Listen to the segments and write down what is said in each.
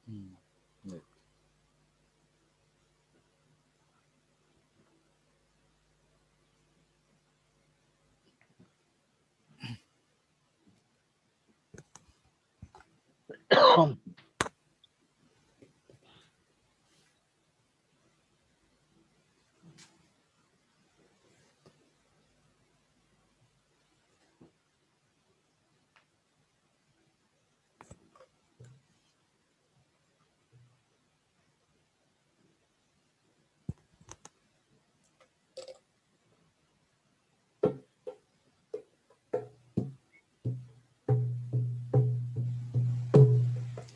네.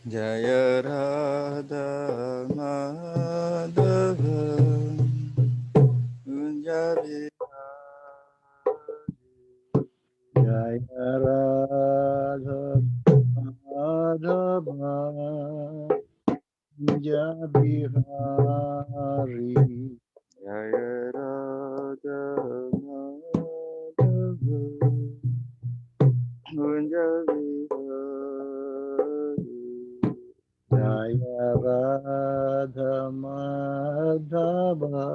Jaya Radha Madhava Kunjabi Jaya Radha Madhava Kunja Bihari Jaya Radha Madhava Kunjabi Jaya Radha Madhava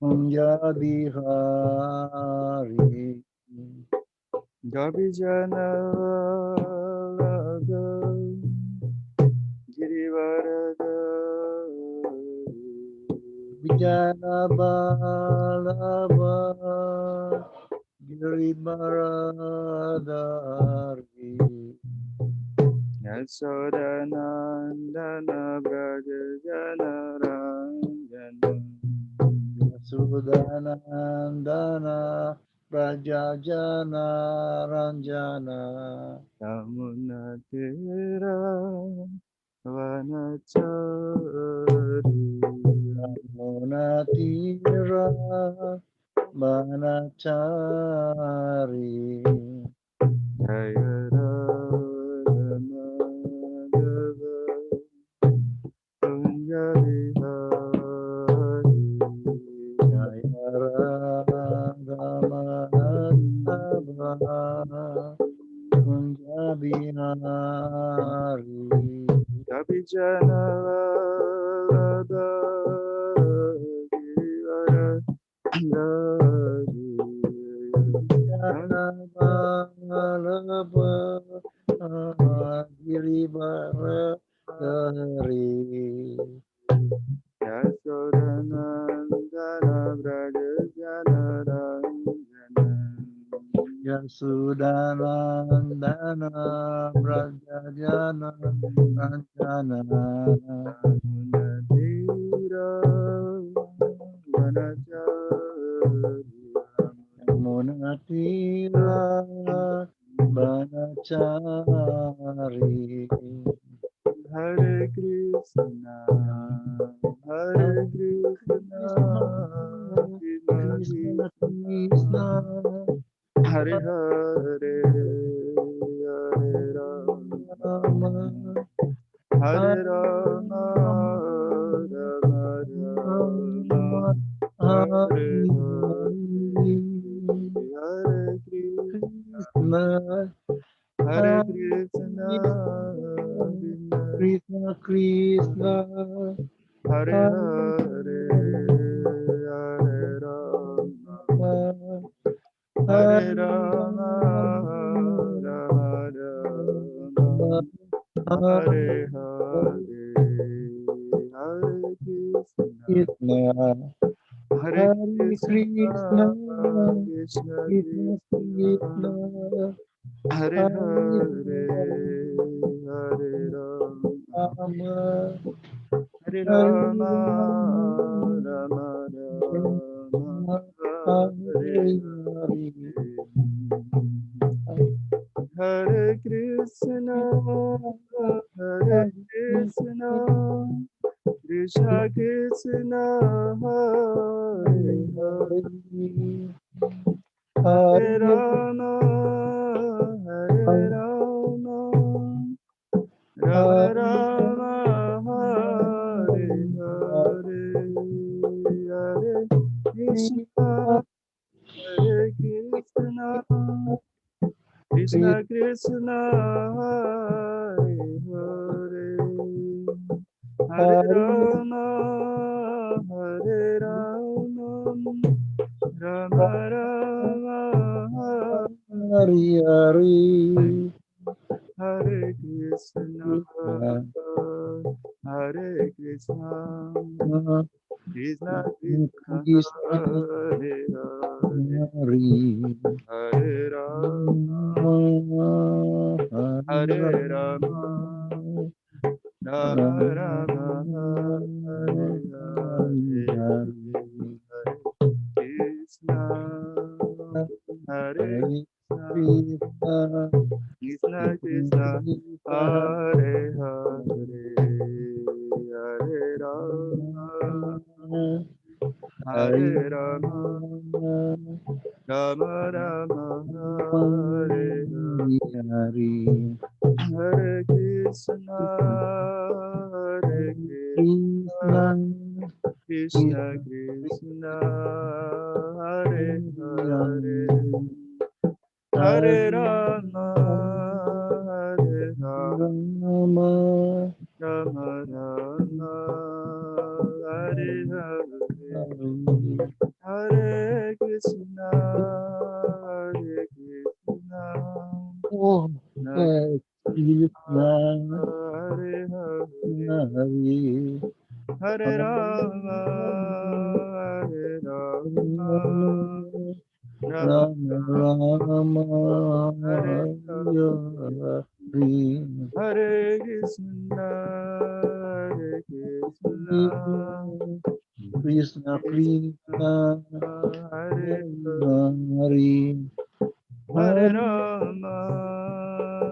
Kunja Bihari Gabijana Vallabha Girivarada Vijaya Balava Giribaradari Yasodanandana Braja Jana Ranjana Sudanandana Rajajana Ranjana Yamunatira Vanachari Munatira Manachari Jaya Radha Madhava Kunja Vihari Jaya Radha Madhava Kunja Bihari Kapijana Vallabha Girivaradari Jana Balaba Giribaradari Yasodanandana Braja Jana Ranjana Yasudanandana Brajajana Ranjana Yamunatira Vanachari Munatira Banachari Hare Krishna, Hare Hare Krishna, Krishna Krishna Krishna Krishna, Krishna Hare Hare, Hare Rama, Rama Hare Hare Rama, Rama Rama, Rama Hare Hare Hare, Hare Krishna, Krishna Hare Hare Krishna, Krishna Krishna Hare Hare Hare, Hare Rama, Rama Hare Hare Rama, Rama Rama, Hare Hare, Hare Krishna, Krishna Hare Hare Krishna, Krishna Krishna Krishna Krishna, Krishna Hare Hare Hare, Hare Rama, Rama Hare Hare Rama, Rama Rama Rama, Rama Hare Hare Hare Hare. Hare Krishna, Hare Krishna, Krishna Krishna, Hare Hare, Hare Rama, Hare Rama, Rama Rama, Hare Hare, Hare Krishna, Hare Krishna, Krishna Krishna, Hare Hare, Hare Rama, Hare Rama, Rama Rama, Hari Hari Hare Krishna, Hare Krishna, Krishna Krishna, Krishna Hare Hare, Hari Hare Rama, Hare Rama, Rama Rama, Hare Hare, Hare Krishna, Hare Krishna, Krishna Krishna, Hare Hare, Hare Rama, Hare Rama, Rama Rama, Hare Hari Hare Krishna, Hare Krishna, Krishna Krishna Krishna, Hare Hare, Hare Rama, Hare Rama, Rama Rama Rama, Hare Hare, Hare Krishna, Hare Krishna, Oh, Krishna Hare Hare, Hari Hare Rama, Hare Rama, Rama Rama Rama Hare Hari Hare Krishna, Hare Krishna, Krishna Krishna Hare Hari Hare Hari Rama,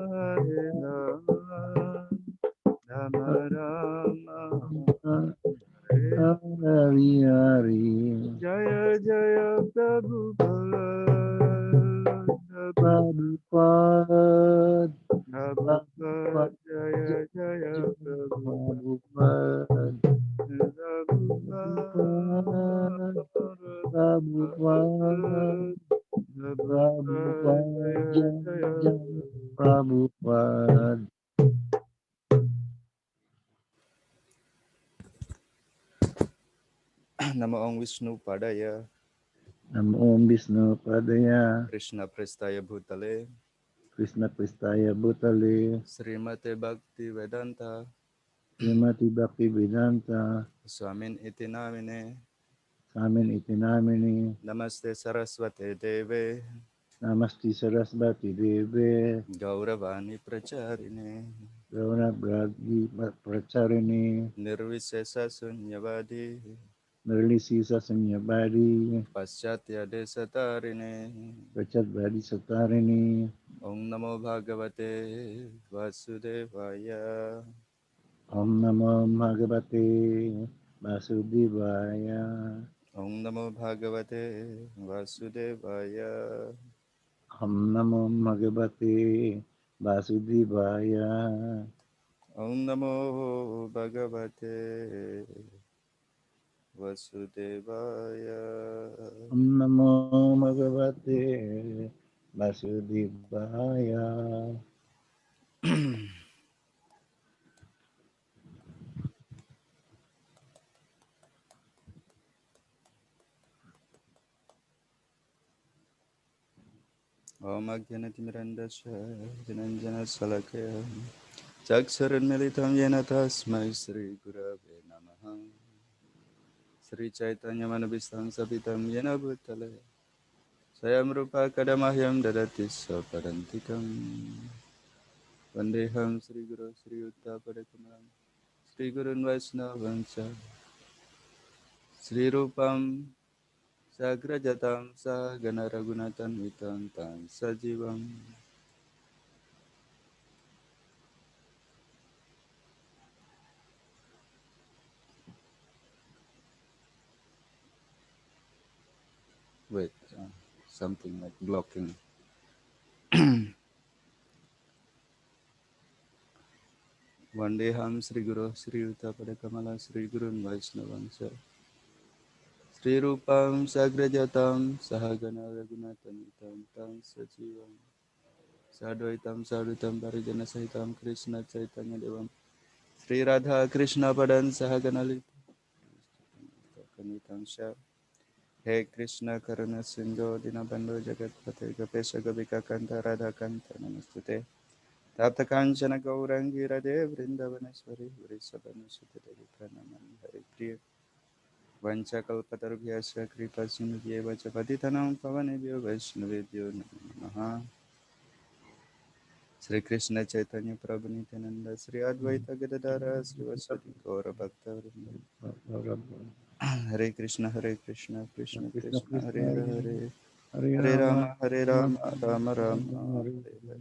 Hare Rama, Rama Rama, Hare Hari Hari Jaya Jaya Prabhupada, Prabhupada Prabhupada, Jaya Jaya Prabhupada, Prabhupada Prabhupada, Prabhupada Prabhupada, Prabhupada Jaya Jaya Jai Prabhupada. Nama Om Vishnu Padaya, Namo Om Vishnu Padaya Krishna Prestaya Bhutale, Krishna Pristaya Bhutale Srimate Bhakti Vedanta, Srimati Bhakti Vedanta Swamin Iti Namine, Samin Iti Namini Namaste Saraswate Deve, Namasti Sarasvati Deve Gauravani Pracharine, Gauna Bragi Pracharini Nirvisesa Sunyavadi, Nirlisi Sasanyabadi Paschatya Desatarine, Prachat Badi Satarini Om Namo Bhagavate Vasudevaya, Om Namo Bhagavate Vasudevaya Om Namo Bhagavate Vasudevaya, Om Namo Bhagavate Vasudevaya Om Namo Bhagavate Vasudevaya. Om Namo Bhagavate Vasudevaya. Om Agyanatimirandasya Jananjana Salakaya Chaksaranmilitam Yena Tasmai Sri Gurave Namaha Sri Chaitanya Manabhistam Sapitam Yena Bhutale Sayam Rupa Kadamahyam Dadati Sapadantikam Vandeham Sri Guru Sri Uttapadakamam Sri Gurun Vaisnavancha Sri Rupam Sagrajatam Sagana Raghunatan Vitantam Sajivam. Wait, something like blocking. Vandeham Sri Guru Sri Uttapada Kamala Sri Gurun Vaisnavancha Sri Rupam Sagrajatam Sahagana Raghunatan Vitam Tam Sajivam Sadvaitam Sadutam Parijana Sahitam Krishna Chaitanya Devam Sri Radha Krishna Padan Sahaganali Kanitansha. He Krishna Karuna Sindhu Dinabandhu Jagatpate Gopesha Gopika Kanta Radha Kanta Namastute. Tapta Kanchana Gaurangi Radhe Vrindavaneshwari Vrisavaneshwari Devi Pranaman Hari Priya. Vanchakalpatarubhyasya kripa sindhyeva cha patitanam pavanebhyo vaishnavebhyo namo namaha. Sri Krishna Chaitanya Prabhu Nityananda Sri Advaita Gadadara Sri Vasadi Gaura Bhakta Vrinda. Hare Krishna Krishna Krishna Krishna Krishna, Hare Hare Hare Hare Rama, Rama Hare Rama Rama Rama Rama Hare Hare Hare.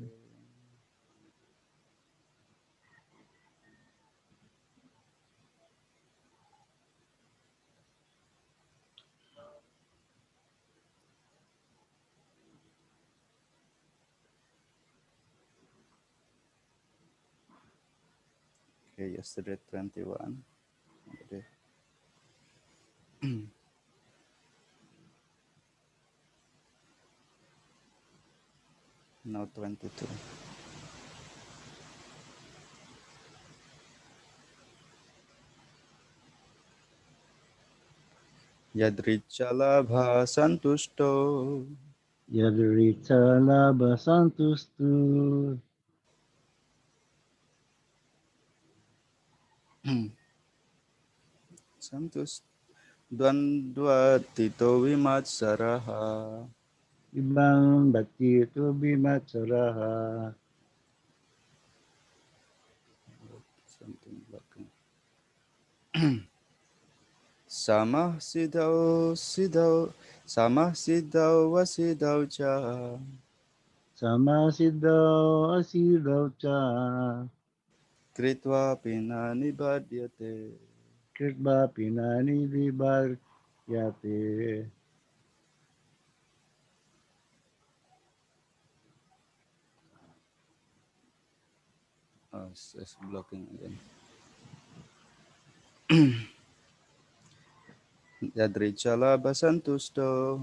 Okay, yesterday 21. Okay. Now 22. Yadrichalabha santusto Yadrita Labha Santustu, santus Dvandvatito vimatsaraha. Ibang Bhakti Tu Bimatsaraha, Something like Samah Siddhau Vasidhau cha Samasiddhau Asiddhau Cha, Kritva Pina Nibhadyate. Kirtva Pinani Vibharyate, Oh, it's blocking again. Yadrichala Basantusto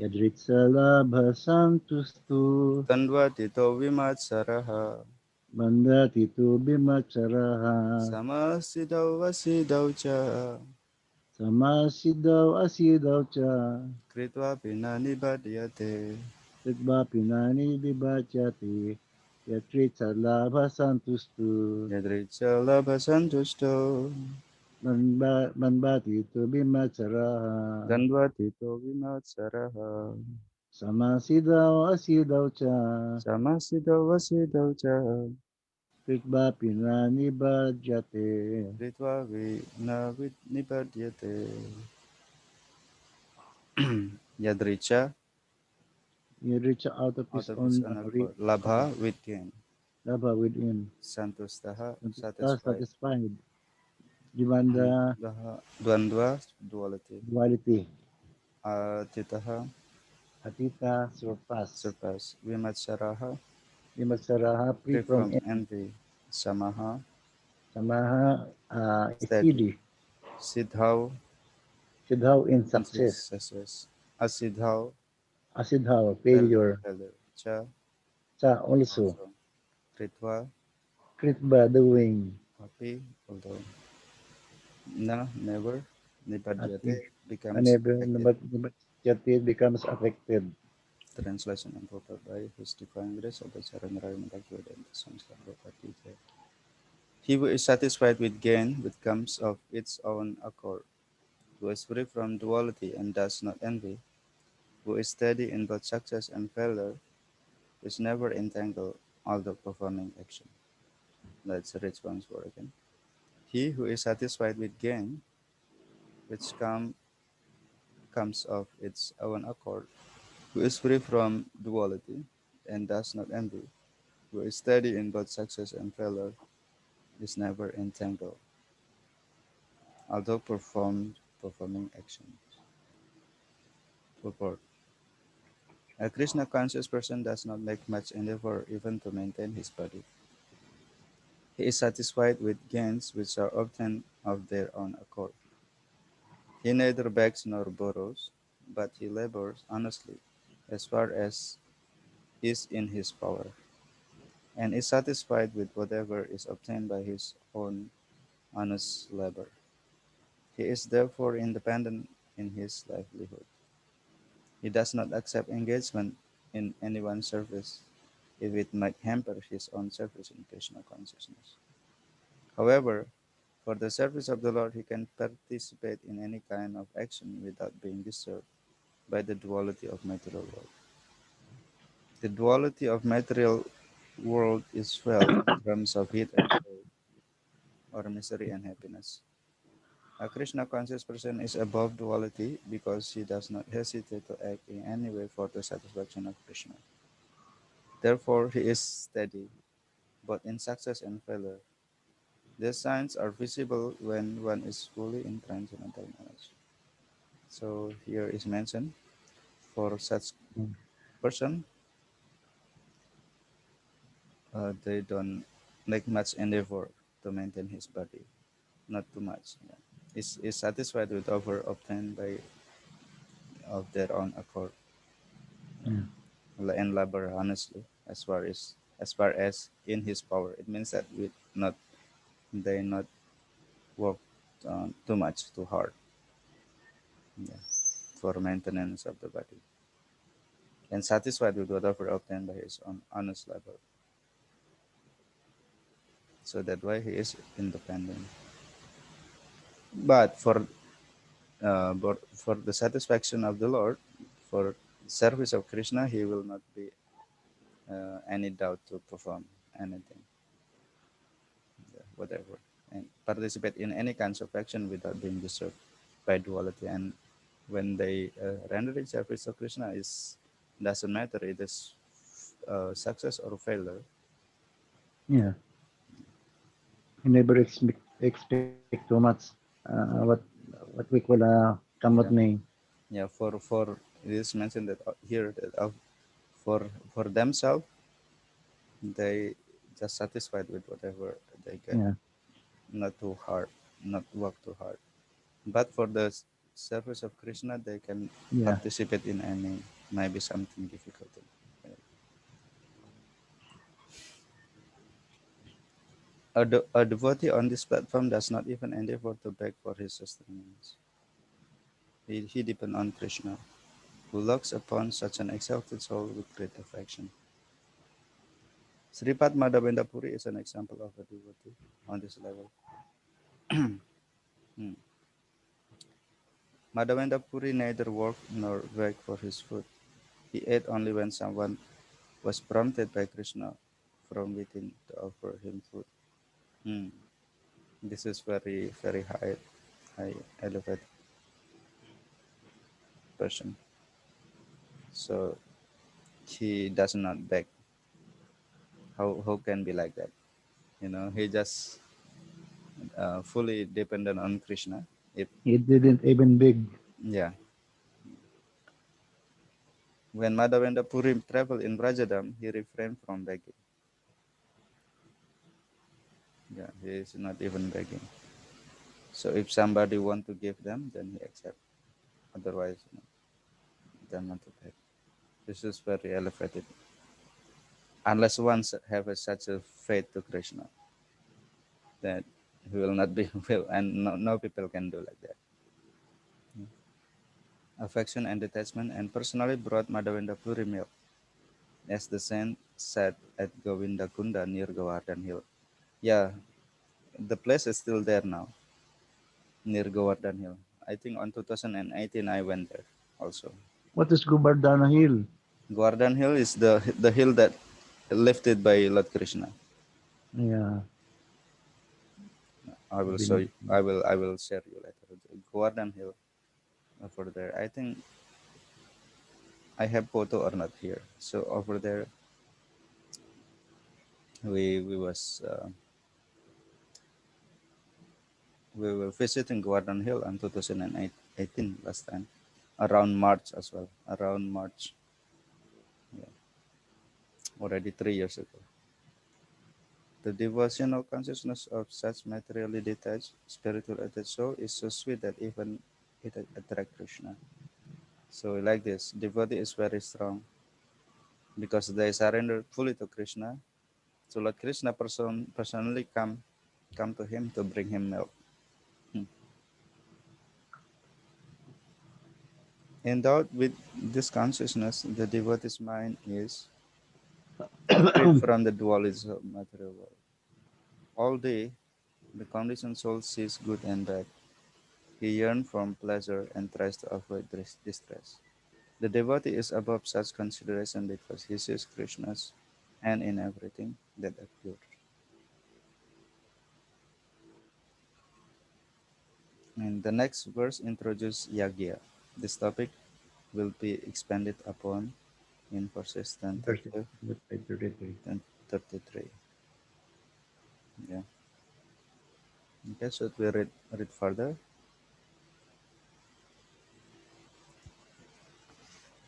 Yadritsa Labha Santustu, Tandvatito vimatsaraha. Bandati Tu Bimatsaraha, Samasiddhau Vasidhau cha Samasiddhau Asiddhau Cha, Kritva Pina Nibhadyate. Kirtva Pinani Vibharyate, Yadritsa Labha Santustu, Yadrichala Basantusto Bandati Tu Bimatsaraha, Dandvatito vimatsaraha. Samasiddhau Asiddhau Cha, Samasiddhau Vasidhau cha Kritva Pinani Bhajate. Kritva Vina Nibhadyate. Yadricha You reach out of out his of his own own accord. Labha with gain. Labha within. Santustaha Santusta satisfied. satisfied. Divanda Dvandva duality. duality. Atitaha Atita surpass. surpass. Vimatsaraha Vimatsaraha free free from from envy. Samaha Samaha steady. steady. Siddhau Siddhau in in success. success. Asiddhau Asidhau failure. failure. Cha Sa also. also. Kritva Kritva doing. happy although na never Ati Nipadyate becomes unable affected. Jati becomes affected. Translation and purport by His Divine Grace of the Charanarayana Bhaktivedanta Samstha Prabhupada. He who is satisfied with gain which comes of its own accord, who is free from duality and does not envy, who is steady in both success and failure, is never entangled, although performing action. Let's read once more again. He who is satisfied with gain which comes of its own accord, who is free from duality and does not envy, who is steady in both success and failure, is never entangled, although performing actions. Purport. A Krishna conscious person does not make much endeavor even to maintain his body. He is satisfied with gains which are obtained of their own accord. He neither begs nor borrows, but he labors honestly as far as is in his power, and is satisfied with whatever is obtained by his own honest labor. He is therefore independent in his livelihood. He does not accept engagement in anyone's service if it might hamper his own service in Krishna consciousness. However, for the service of the Lord, he can participate in any kind of action without being disturbed by the duality of material world. The duality of material world is felt in terms of heat and cold, or misery and happiness. A Krishna conscious person is above duality because he does not hesitate to act in any way for the satisfaction of Krishna. Therefore, he is steady, both in success and failure. These signs are visible when one is fully in transcendental knowledge. So here is mentioned for such Mm. person, they don't make much endeavor to maintain his body, not too much. Yeah. Is satisfied with offer obtained by of their own accord. Yeah. And labor honestly as far as in his power. It means that we not they not work too much too hard, yeah, for maintenance of the body, and satisfied with whatever obtained by his own honest labor. So that way he is independent. But for the satisfaction of the Lord, for service of Krishna, he will not be any doubt to perform anything, yeah, whatever, and participate in any kinds of action without being disturbed by duality. And when they rendering service to Krishna, is doesn't matter it is success or failure. Yeah. You never expect too much. What we call come what Yeah, may. yeah. For it is mentioned that here that for themselves they just satisfied with whatever they get, Yeah. not too hard, not work too hard. But for the service of Krishna, they can Yeah. participate in any maybe something difficult. A devotee on this platform does not even endeavor to beg for his sustenance. He depends on Krishna, who looks upon such an exalted soul with great affection. Sripad Madhavendra Puri is an example of a devotee on this level. Hmm. Madhavendra Puri neither worked nor begged for his food. He ate only when someone was prompted by Krishna from within to offer him food. Hmm. This is very high elevated person. So he does not beg. How can be like that? He just fully dependent on Krishna. If He didn't even beg. Yeah, when Madhavendra Puri traveled in Brajadam, he refrained from begging. Yeah, he is not even begging. So if somebody want to give them, then he accept. Otherwise, he don't want to beg. This is very elevated. Unless one have such a faith to Krishna, that he will not be will, and no people can do like that. Affection and detachment, and personally brought Madhavendra Puri milk, as the saint said at Govinda Kunda near Govardhan Hill. Yeah, the place is still there now, near Govardhan Hill. I think on 2018 I went there also. What is Govardhana Hill? Govardhan Hill is the hill that lifted by Lord Krishna. Yeah. I will show you. Been, I will share you later. The Govardhan Hill over there. I think I have photo or not here. So over there we was we were visiting Govardhan Hill on 2018 last time, around March as well. Around March, yeah, already 3 years ago. The devotional consciousness of such materially detached, spiritual attached soul is so sweet that even it attracts Krishna. So like this, devotee is very strong because they surrender fully to Krishna. So Lord Krishna personally come come to him to bring him milk. Hmm. Endowed with this consciousness, the devotee's mind is freed from the dualism of material world. All day, the conditioned soul sees good and bad. He yearns for pleasure and tries to avoid distress. The devotee is above such consideration because he sees Krishna's hand in everything that appears. And the next verse introduces Yagya. This topic will be expanded upon in verses 10 Verse 32 33. and 33. Yeah. Okay, should we read further?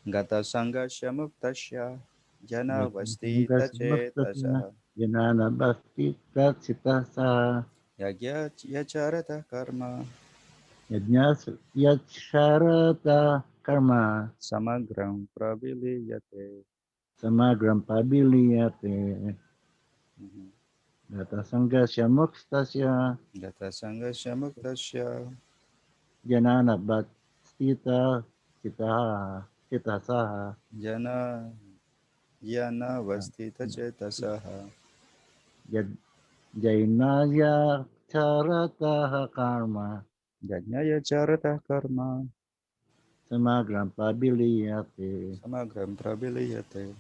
Gata sangha shamuktasya jana vasti Yajnasamuktasya tachetasah Janana Bhakti Tatsitasa yagya yacharata karma Yajnas Yacharata Karma samagram praviliyate. Samagram Pabiliyate Mhm. Gata Sangasya Mukstasya Gata sangha shamuktasya Janana Bhaktita Sita Sitasaha jana yana vasti tachetasah Jad Jainaya Charataha Karma yagya yacharata karma Samagram Pabiliyate. samagram praviliyate.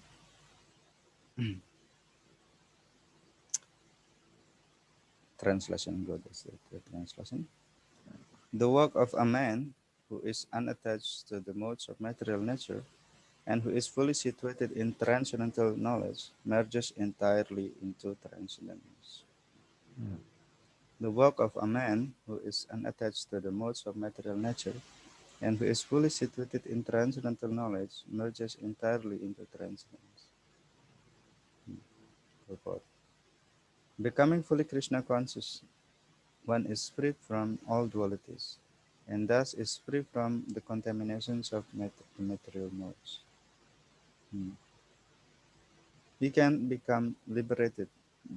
Translation, go this the translation. The work of a man who is unattached to the modes of material nature and who is fully situated in transcendental knowledge merges entirely into transcendence. The work of a man who is unattached to the modes of material nature and who is fully situated in transcendental knowledge merges entirely into transcendence. Purport. Becoming fully Krishna conscious, one is freed from all dualities and thus is free from the contaminations of material modes. Hmm. He can become liberated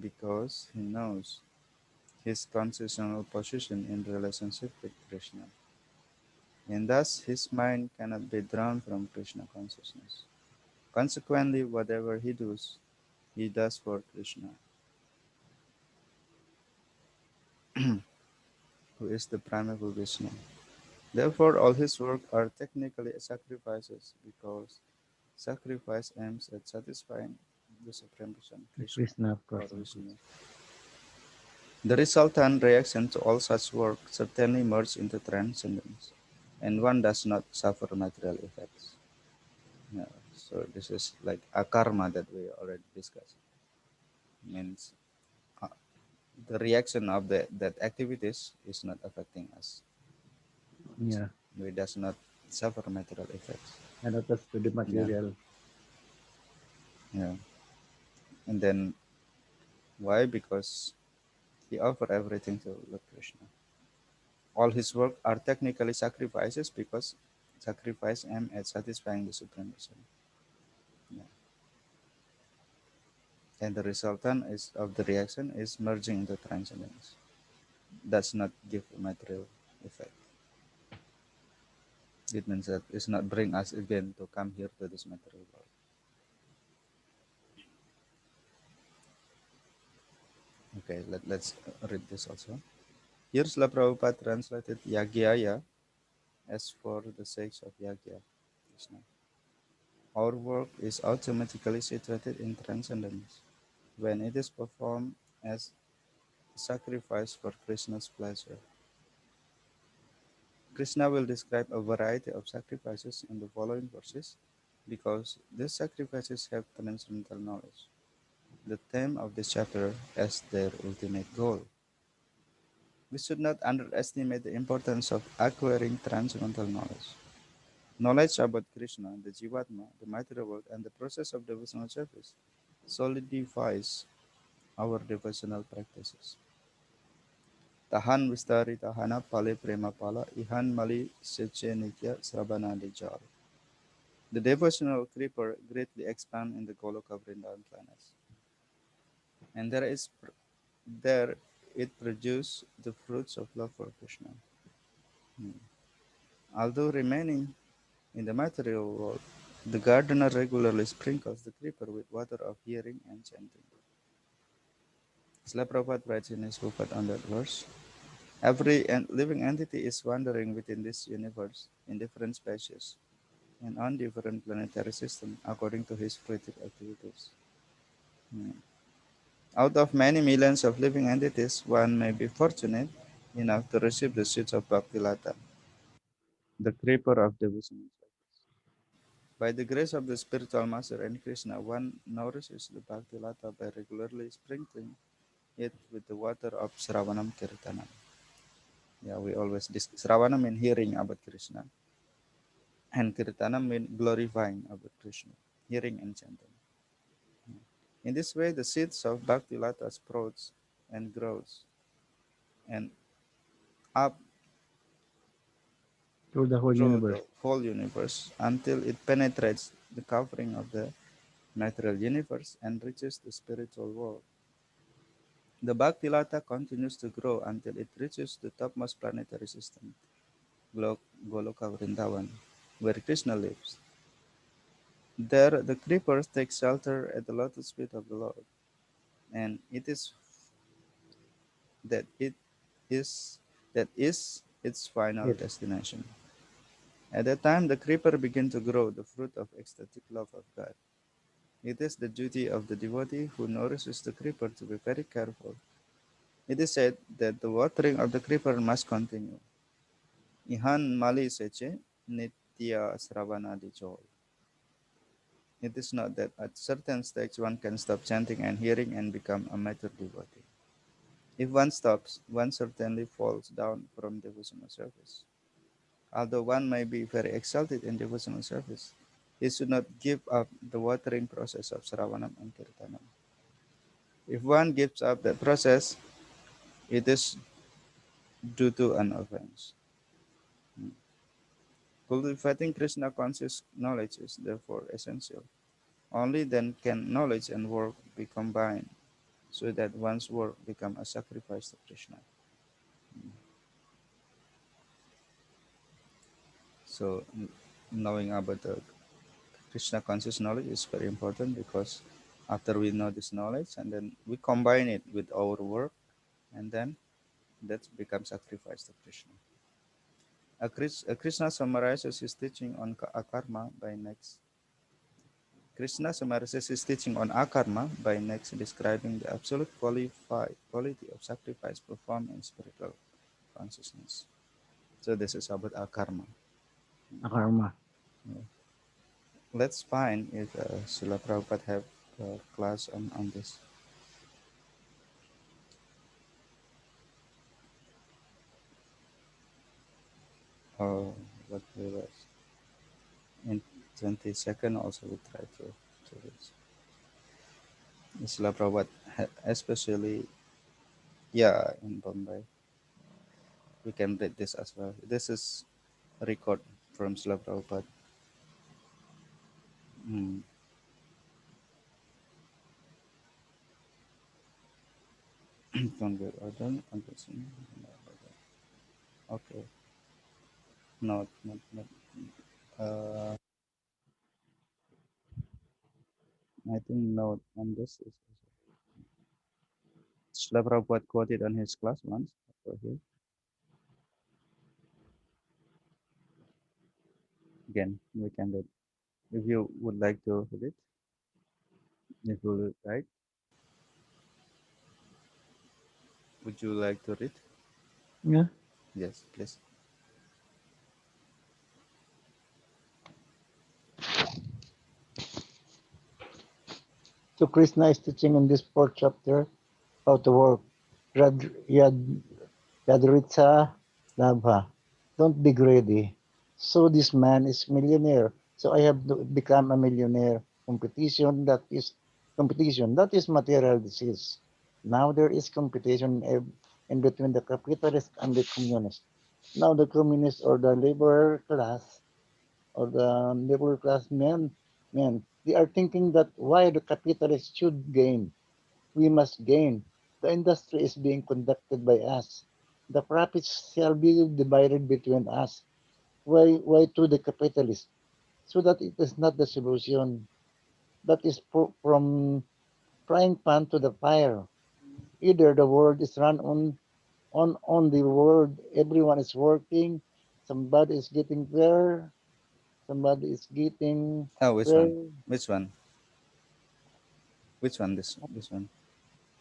because he knows his constitutional position in relationship with Krishna, and thus his mind cannot be drawn from Krishna consciousness. Consequently, whatever he does for Krishna, who is the primeval Vishnu. Therefore, all his work are technically sacrifices because sacrifice aims at satisfying the Supreme Person, Krishna, Krishna, of or course. Vishnu. The resultant reaction to all such work certainly merges into transcendence, and one does not suffer material effects. Yeah, so this is like a karma that we already discussed. Means uh, the reaction of that activities is not affecting us. Yeah, We does not suffer material effects. and attached to the Yeah, material. yeah. And then why? Because he offered everything to Lord Krishna. All his work are technically sacrifices because sacrifice aim at satisfying the Supreme Person. Yeah. And the resultant is of the reaction is merging into transcendence. Does not give a material effect. It means that it's not bring us again to come here to this material world. Okay, let's read this also. Here Srila Prabhupada translated Yagyaya as for the sake of Yagya. Krishna. Our work is automatically situated in transcendence when it is performed as a sacrifice for Krishna's pleasure. Krishna will describe a variety of sacrifices in the following verses because these sacrifices have transcendental knowledge, the theme of this chapter as their ultimate goal. We should not underestimate the importance of acquiring transcendental knowledge. Knowledge about Krishna, the Jivatma, the material world, and the process of devotional service solidifies our devotional practices. Tahan Vistari Tahana Pale Prema Pala Ihan Mali Seche Nitya Srabanadi Jal. The devotional creeper greatly expand in the Goloka Vrindavan planets. And there it produces the fruits of love for Krishna. Hmm. Although remaining in the material world, the gardener regularly sprinkles the creeper with water of hearing and chanting. Srila Prabhupada writes in his book on that verse, every living entity is wandering within this universe in different species and on different planetary systems according to his creative activities. Hmm. Out of many millions of living entities, one may be fortunate enough to receive the seeds of Bhaktilata, the creeper of devotion. By the grace of the spiritual master and Krishna, one nourishes the Bhaktilata by regularly sprinkling it with the water of Sravanam Kirtanam. Yeah, we always discuss. Sravanam mean hearing about Krishna, and Kirtanam mean glorifying about Krishna, hearing and chanting. In this way, the seeds of Bhaktilata sprouts and grows and up through the whole through universe. the whole universe until it penetrates the covering of the material universe and reaches the spiritual world. The Bhaktilata continues to grow until it reaches the topmost planetary system, Goloka Vrindavan, where Krishna lives. There, the creepers take shelter at the lotus feet of the Lord, and it is that it is that is its final It, destination. At that time, the creeper begins to grow the fruit of ecstatic love of God. It is the duty of the devotee who nourishes the creeper to be very careful. It is said that the watering of the creeper must continue. Ihan mali seche nitya sravanadi joy. It is not that at certain stage one can stop chanting and hearing and become a mature devotee. If one stops, one certainly falls down from devotional service. Although one may be very exalted in devotional service, he should not give up the watering process of Sravanam and Kirtanam. If one gives up that process, it is due to an offense. Cultivating Krishna conscious knowledge is therefore essential. Only then can knowledge and work be combined so that one's work become a sacrifice to Krishna. So knowing about the Krishna conscious knowledge is very important because after we know this knowledge and then we combine it with our work and then that becomes sacrifice to Krishna. Krishna summarizes his teaching on akarma by next. Krishna summarizes his teaching on akarma by next describing the absolute quality of sacrifice performed in spiritual consciousness. So this is about akarma. karma. Yeah. Let's find if Srila Prabhupada have a class on this. Oh, what we was in 22nd also we try to this. Srila Prabhupada, especially yeah in Bombay, we can read this as well. This is a record from Srila Prabhupada. Mm. Don't get order. Okay. Not. I think note on this is Srila Prabhupada quoted on his class once. Over here again, we can read. If you would like to read it, if you would like, would you like to read? Yeah. Yes, please. So Krishna is teaching in this fourth chapter how to work. Yadritha Labha. Don't be greedy. So this man is millionaire. So I have to become a millionaire. Competition. That is material disease. Now there is competition in between the capitalist and the communist. Now the communist or the labor class men, they are thinking that why the capitalists should gain, we must gain. The industry is being conducted by us. The profits shall be divided between us. Why to the capitalist? So that it is not the solution. That is from frying pan to the fire. Either the world is run on the world, everyone is working, somebody is getting there, somebody is getting Oh, which where one? Which one? Which one? This one.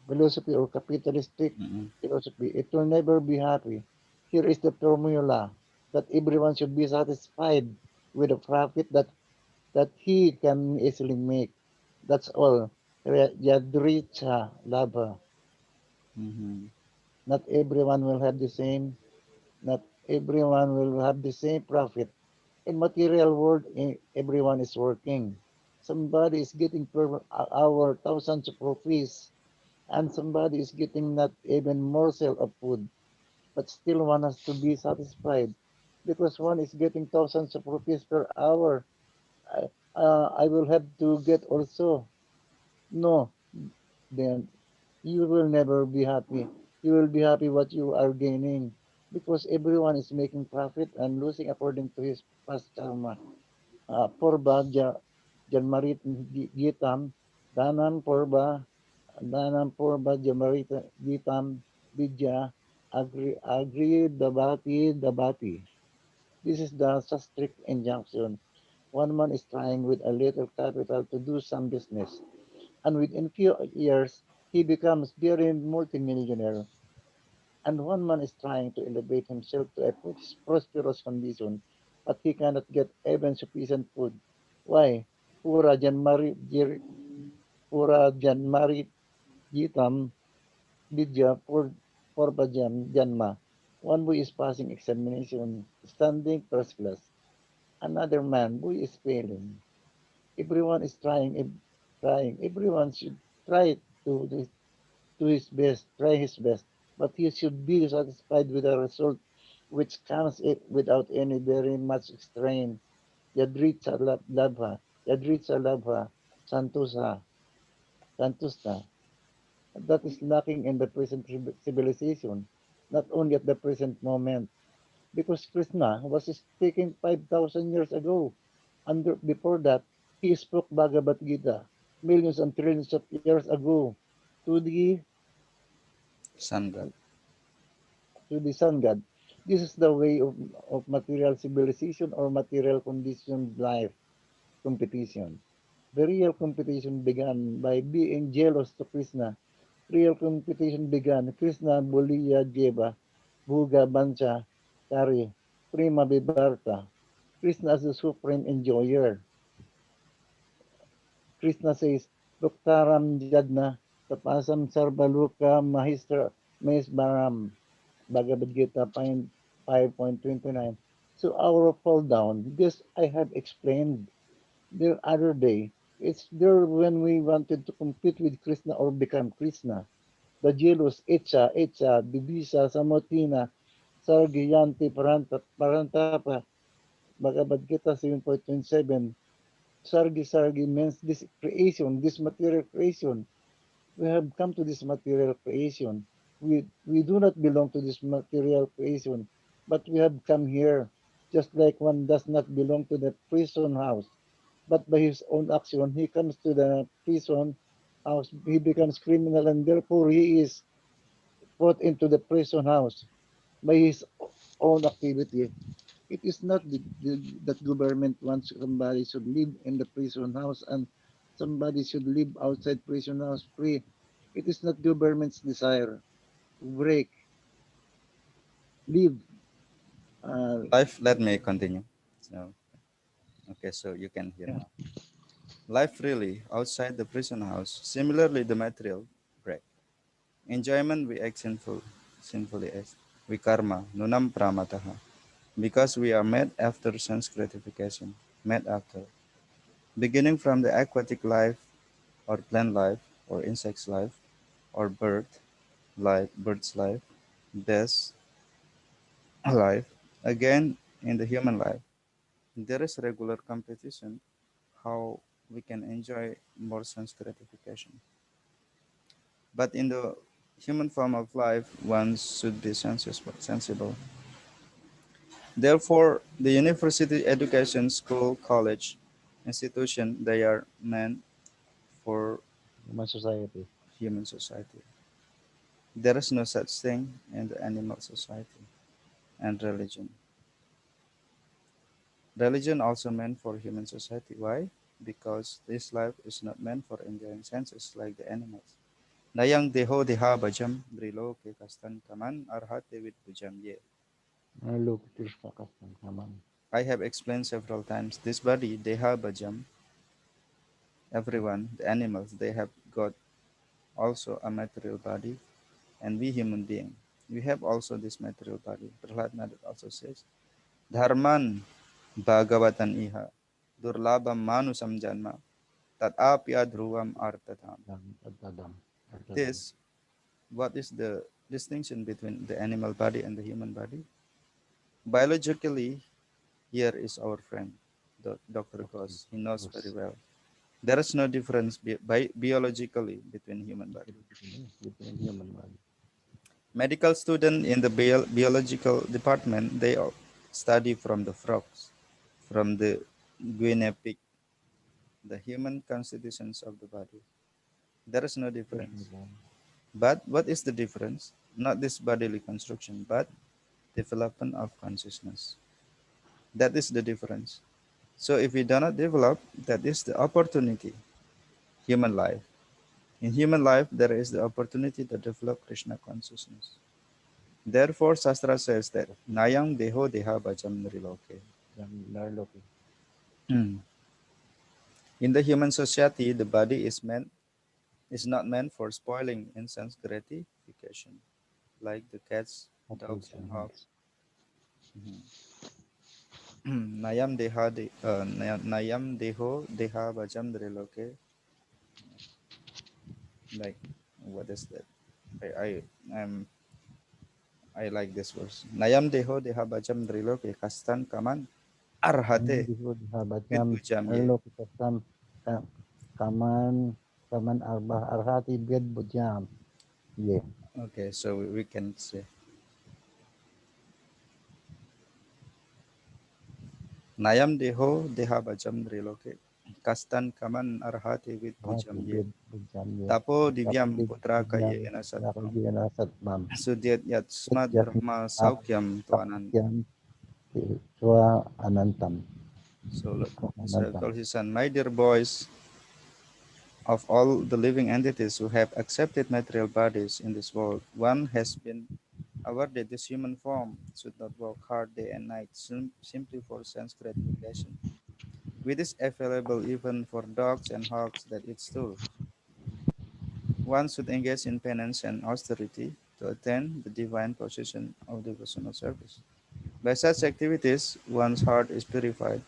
philosophy or capitalistic Mm-mm. philosophy, it will never be happy. Here is the formula that everyone should be satisfied with the profit that he can easily make. That's all. Yadricha lava. Mm-hmm. Not everyone will have the same. Not everyone will have the same profit. In material world, everyone is working. Somebody is getting per hour thousands of rupees, and somebody is getting not even morsel of food, but still one has to be satisfied because one is getting thousands of rupees per hour. I will have to get also. No, then you will never be happy. You will be happy what you are gaining because everyone is making profit and losing according to his past karma. Purba Janmarit Gitam, Danam Purba Janmarit Gitam Vidya, Agri Dabati. This is the strict injunction. One man is trying with a little capital to do some business, and within few years he becomes very multimillionaire. And one man is trying to elevate himself to a prosperous condition, but he cannot get even sufficient food. Why? Pura Janmari Pura Janmari Jitam Vidya Purba Janma. One boy is passing examination, standing first class. Another man who is failing. Everyone is trying. Everyone should try to his best, try his best, but he should be satisfied with the result which comes without any very much strain. Yadritsa labha, Yadritsa labha, Santusa, Santusta. That is lacking in the present civilization, not only at the present moment, because Krishna was speaking 5,000 years ago. And before that, he spoke Bhagavad Gita millions and trillions of years ago to Sun God. the sun god. This is the way of material civilization or material conditioned life competition. The real competition began by being jealous to Krishna. Real competition began. Krishna Buliya Jeva, Bhuga Bancha, Kari, Prima Vivarta. Krishna is the supreme enjoyer. Krishna says, Bhaktaram Jadna, Tapasam Sarvaluka Mahistra Mesbaram. Bhagavad Gita 5.29. So our fall down, this I have explained the other day. It's there when we wanted to compete with Krishna or become Krishna. The jealous Echa, Bibisa, Samotina, Sargiyanti, Parantapa, Bhagavad Gita 7.27. Sargi means this creation, this material creation. We have come to this material creation. We do not belong to this material creation, but we have come here, just like one does not belong to the prison house. But by his own action, he comes to the prison house, he becomes criminal, and therefore he is put into the prison house by his own activity. It is not that government wants somebody should live in the prison house and somebody should live outside prison house free. It is not government's desire to break, live. Uh, Life. Let me continue. So, okay, so you can hear yeah. now. Life really outside the prison house. Similarly, the material break. Enjoyment we act sinfully as. We karma, nunam pramataha. Because we are made after sense gratification. Made after. Beginning from the aquatic life, or plant life, or insect's life, or bird's life, death's life, again in the human life. There is regular competition how we can enjoy more sense gratification. But in the human form of life, one should be sensible. Therefore, the university education, school, college, institution, they are meant for Human society. human society. There is no such thing in the animal society. And religion. Religion also meant for human society. Why? Because this life is not meant for enjoying senses like the animals. Nayang deho deha bajam brilo ke kastan kaman arhate with bujam ye. Look, Krishna Kastan, come on. I have explained several times this body deha bajam, everyone, the animals, they have got also a material body, and we human being, we have also this material body. Prahlad Nadat also says, Dharman bhagavatan iha durlabam manusam janma tatapya dhruvam artatham. Adam, Adam. This, what is the distinction between the animal body and the human body? Biologically, here is our friend, Dr. Okay. Ghosh. He knows very Yes. well. There is no difference biologically between human body. Between human body. Medical student in the biological department, they all study from the frogs, from the guinea pig, the human constitutions of the body. There is no difference. But what is the difference? Not this bodily construction, but development of consciousness. That is the difference. So if we do not develop, that is the opportunity, human life. In human life, there is the opportunity to develop Krishna consciousness. Therefore, Shastra says that Nayam Deho Deha Bhajam Nriloke. Narloki. Hmm. In the human society, the body is not meant for spoiling in sense gratification, like the cats, dogs, and hogs. Operations. Mhm. Nayam Deho Deha Bhajam Nriloke. Like, what is that? I'm I like this verse. Nayam Deho Deha Bhajam Nriloke Kastan Kaman Ayun, Arhate bihud habajam, Vidbujam Ye. arlo kitasam, kaman, kaman arbah arhati bid bujam. Yeah. Okay, so we can say Nayam Deho Deha Bhajam Nriloke Kastan Kaman Arhate Arhati Vidbujam Ye. bid bujam ye. Tapo Tapi Divyam bid Putra bujam, Kaye Enasatvam nakagi nasat mam. Sudyat Yat Smat Sejak Brahma ak Saukyam Tuanan. sakyan swa anantam. So look, so Anantam. told his son, my dear boys, of all the living entities who have accepted material bodies in this world, one has been awarded this human form should not work hard day and night simply for sense gratification. Which is available even for dogs and hogs that eat stool. One should engage in penance and austerity to attain the divine position of devotional service. By such activities, one's heart is purified,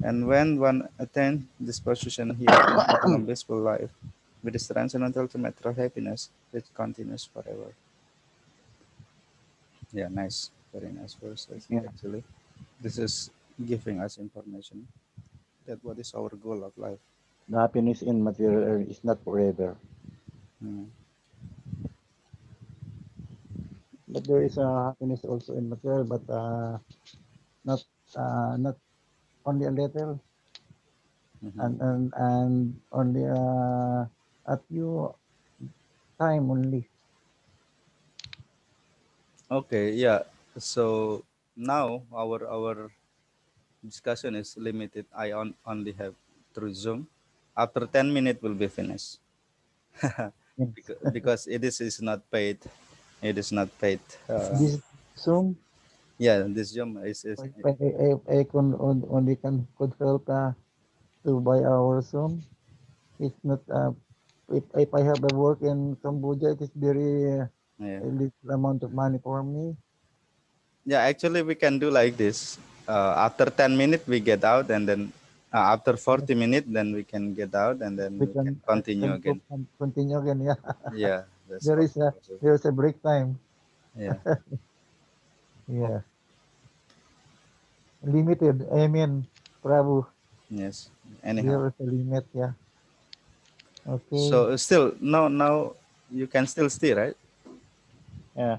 and when one attains this position, he attains eternal blissful life, with his transcendental to material happiness, which continues forever. Yeah, nice. Very nice verse, Yeah. actually. This is giving us information that what is our goal of life. The happiness in material is not forever. Hmm. But there is a happiness also in material, but not not only a little Mhm. and only a few time only. Okay, yeah. So now our discussion is limited. Only have through Zoom. After 10 minutes will be finished. Yes. Because it is not paid. It is not paid. This Zoom, Yeah, this Zoom is I can only could help to buy our Zoom. It's not if I have a work in Cambodia, it is very yeah. a little amount of money for me. Yeah, actually we can do like this. After 10 minutes we get out, and then after Yes, 40 minutes then we can get out, and then we we can continue again. can continue again. Yeah, Yeah, that's there is also a possible. there is a break time. Yeah. Oh, Yeah, limited. I mean, Prabhu, yes. Anyhow. there is a limit. Yeah. Okay. So still no now. You can still stay, right? Yeah.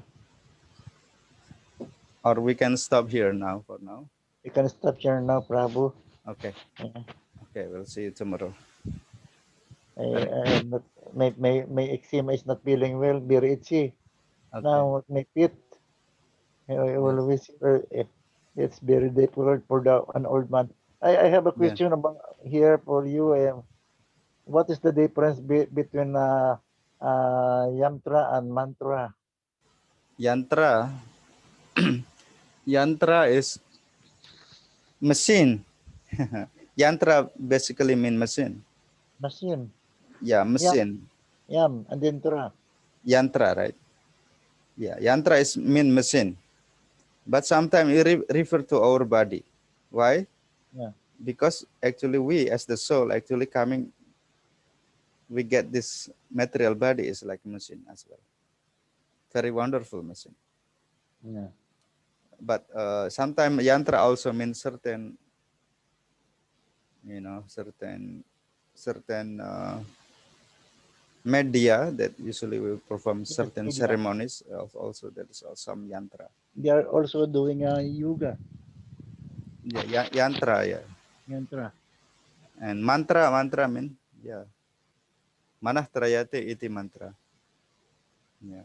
Or we can stop here now for now. You can stop here now, Prabhu. Okay. Yeah. Okay, we'll see you tomorrow. I am not, my eczema is not feeling well, very itchy. Okay. Now, my feet, I Yes. always, it's very difficult for an old man. I have a Yeah. question about here for you. What is the difference between yantra and mantra? Yantra. Yantra is machine. Yantra basically mean machine. Machine. Yeah, Yam, machine. yam, and then tra. Yantra, right? Yeah, yantra is mean machine. But sometimes it refer to our body. Why? Yeah, Because actually we as the soul actually coming, we get this material body is like a machine as well. Very wonderful machine. yeah. But sometimes yantra also means certain, certain media that usually will perform Yes, certain media. ceremonies. Also, there is some yantra. They are also doing yoga, Yeah, yantra. Yeah, yantra. and mantra mean, yeah, manah trayate iti mantra. Yeah,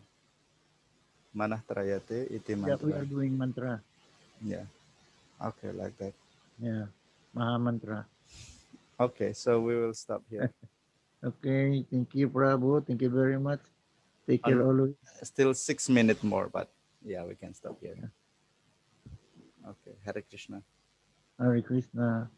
manah trayate iti Yeah, we mantra. are doing mantra. Yeah. Okay, like that. Yeah, Maha Mantra. Okay, so we will stop here. Okay, thank you, Prabhu. Thank you very much. Take care On always. still 6 minutes more, but yeah, we can stop here. Yeah. Okay, Hare Krishna. Hare Krishna.